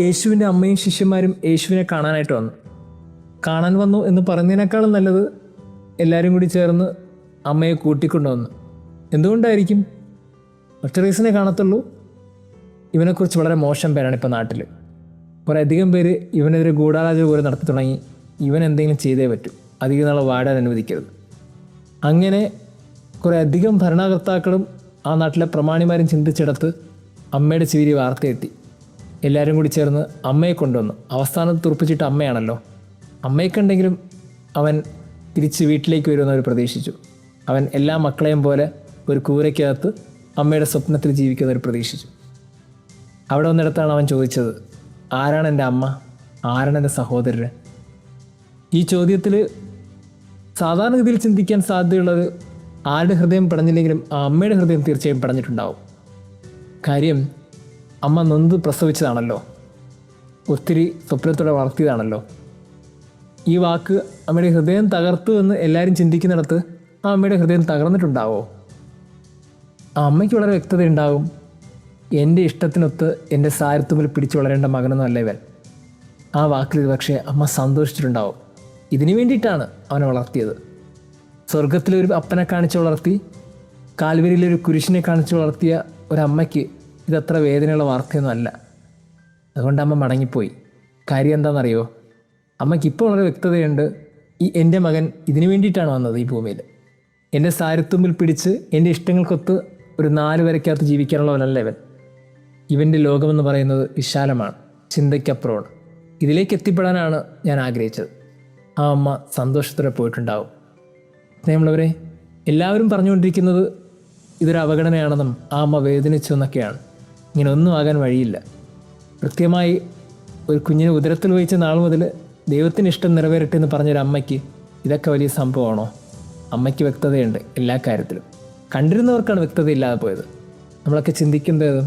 യേശുവിൻ്റെ അമ്മയും ശിഷ്യന്മാരും യേശുവിനെ കാണാനായിട്ട് വന്നു. കാണാൻ വന്നു എന്ന് പറയുന്നതിനേക്കാളും നല്ലത് എല്ലാവരും കൂടി ചേർന്ന് അമ്മയെ കൂട്ടിക്കൊണ്ടുവന്നു. എന്തുകൊണ്ടായിരിക്കും? ഒറ്റ റീസണേ കാണത്തുള്ളൂ. ഇവനെക്കുറിച്ച് വളരെ മോശം പേരാണ് ഇപ്പോൾ നാട്ടിൽ. കുറേ അധികം പേര് ഇവനെതിരെ ഗൂഢാലോചന പോലെ നടത്തി തുടങ്ങി. ഇവൻ എന്തെങ്കിലും ചെയ്തേ പറ്റൂ, അധികം നാളെ വാടാൻ അനുവദിക്കരുത്. അങ്ങനെ കുറേ അധികം ഭരണകർത്താക്കളും ആ നാട്ടിലെ പ്രമാണിമാരും ചിന്തിച്ചെടുത്ത് അമ്മയുടെ ചെവിയിൽ വാർത്തയെത്തി. എല്ലാവരും കൂടി ചേർന്ന് അമ്മയെ കൊണ്ടുവന്നു. അവസാനത്ത് തുറപ്പിച്ചിട്ട് അമ്മയാണല്ലോ. അമ്മയ്ക്കുണ്ടെങ്കിലും അവൻ തിരിച്ച് വീട്ടിലേക്ക് വരുമെന്ന് അവർ പ്രതീക്ഷിച്ചു. അവൻ എല്ലാ മക്കളെയും പോലെ ഒരു കൂരയ്ക്കകത്ത് അമ്മയുടെ സ്വപ്നത്തിൽ ജീവിക്കുന്നവർ പ്രതീക്ഷിച്ചു. അവിടെ വന്നിടത്താണ് അവൻ ചോദിച്ചത്, ആരാണ് എൻ്റെ അമ്മ, ആരാണ് എൻ്റെ സഹോദരൻ? ഈ ചോദ്യത്തിൽ സാധാരണഗതിയിൽ ചിന്തിക്കാൻ സാധ്യതയുള്ളത് ആരുടെ ഹൃദയം പടഞ്ഞില്ലെങ്കിലും ആ അമ്മയുടെ ഹൃദയം തീർച്ചയായും പടഞ്ഞിട്ടുണ്ടാവും. കാര്യം, അമ്മ നൊന്ത് പ്രസവിച്ചതാണല്ലോ, ഒത്തിരി സ്വപ്നത്തോടെ വളർത്തിയതാണല്ലോ. ഈ വാക്ക് അമ്മയുടെ ഹൃദയം തകർത്തു എന്ന് എല്ലാവരും ചിന്തിക്കുന്നിടത്ത് ആ അമ്മയുടെ ഹൃദയം തകർന്നിട്ടുണ്ടാവോ? ആ അമ്മയ്ക്ക് വളരെ വ്യക്തത ഉണ്ടാകും. എൻ്റെ ഇഷ്ടത്തിനൊത്ത് എൻ്റെ സാരത്തുമ്പിൽ പിടിച്ചു വളരേണ്ട മകനൊന്നും ഇവൻ. ആ വാക്കിൽ പക്ഷേ അമ്മ സന്തോഷിച്ചിട്ടുണ്ടാവും. ഇതിനു വേണ്ടിയിട്ടാണ് അവനെ വളർത്തിയത്. സ്വർഗത്തിലൊരു അപ്പനെ കാണിച്ച് വളർത്തി, കാൽവരിയിലൊരു കുരിശിനെ കാണിച്ച് വളർത്തിയ ഒരമ്മയ്ക്ക് ഇതത്ര വേദനയുള്ള വാർത്തയൊന്നും അല്ല. അതുകൊണ്ട് അമ്മ മടങ്ങിപ്പോയി. കാര്യം എന്താണെന്നറിയോ? അമ്മയ്ക്ക് ഇപ്പോൾ വളരെ വ്യക്തതയുണ്ട്. എൻ്റെ മകൻ ഇതിനു വേണ്ടിയിട്ടാണ് വന്നത് ഈ ഭൂമിയിൽ. എൻ്റെ സാരത്തുമ്പിൽ പിടിച്ച് എൻ്റെ ഇഷ്ടങ്ങൾക്കൊത്ത് ഒരു 4 വരയ്ക്കകത്ത് ജീവിക്കാനുള്ളവനല്ല ഇവൻ. ഇവൻ്റെ ലോകമെന്ന് പറയുന്നത് വിശാലമാണ്, ചിന്തയ്ക്കപ്പുറമാണ്. ഇതിലേക്ക് എത്തിപ്പെടാനാണ് ഞാൻ ആഗ്രഹിച്ചത്. ആ അമ്മ സന്തോഷത്തോടെ പോയിട്ടുണ്ടാവും. സ്നേഹമുള്ളവരെ, എല്ലാവരും പറഞ്ഞുകൊണ്ടിരിക്കുന്നത് ഇതൊരു അവഗണനയാണെന്നും ആ അമ്മ വേദനിച്ചു എന്നൊക്കെയാണ്. ഇങ്ങനെ ഒന്നും ആകാൻ വഴിയില്ല. കൃത്യമായി ഒരു കുഞ്ഞിനെ ഉദരത്തിൽ വഹിച്ച നാൾ മുതൽ ദൈവത്തിന് ഇഷ്ടം നിറവേറട്ടെ എന്ന് പറഞ്ഞൊരു അമ്മയ്ക്ക് ഇതൊക്കെ വലിയ സംഭവമാണോ? അമ്മയ്ക്ക് വ്യക്തതയുണ്ട് എല്ലാ കാര്യത്തിലും. കണ്ടിരുന്നവർക്കാണ് വ്യക്തത ഇല്ലാതെ പോയത്. നമ്മളൊക്കെ ചിന്തിക്കുന്നത്,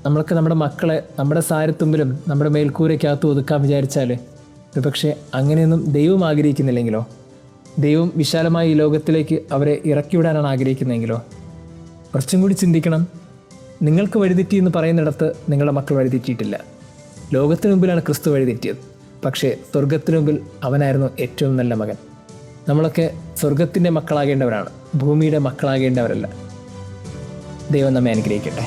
നമ്മളൊക്കെ നമ്മുടെ മക്കളെ നമ്മുടെ സാരത്തുമ്പിലും നമ്മുടെ മേൽക്കൂരയ്ക്കകത്ത് ഒതുക്കാൻ വിചാരിച്ചാൽ പക്ഷേ അങ്ങനെയൊന്നും ദൈവം ആഗ്രഹിക്കുന്നില്ലെങ്കിലോ? ദൈവം വിശാലമായ ഈ ലോകത്തിലേക്ക് അവരെ ഇറക്കിവിടാനാണ് ആഗ്രഹിക്കുന്നതെങ്കിലോ? കുറച്ചും കൂടി ചിന്തിക്കണം. നിങ്ങൾക്ക് വഴിതെറ്റി എന്ന് പറയുന്നിടത്ത് നിങ്ങളുടെ മക്കൾ വഴിതെറ്റിയിട്ടില്ല. ലോകത്തിന് മുമ്പിലാണ് ക്രിസ്തു വഴിതെറ്റിയത്. പക്ഷേ സ്വർഗത്തിന് മുമ്പിൽ അവനായിരുന്നു ഏറ്റവും നല്ല മകൻ. നമ്മളൊക്കെ സ്വർഗത്തിൻ്റെ മക്കളാകേണ്ടവരാണ്, ഭൂമിയുടെ മക്കളാകേണ്ടവരല്ല. ദൈവം നമ്മെ അനുഗ്രഹിക്കട്ടെ.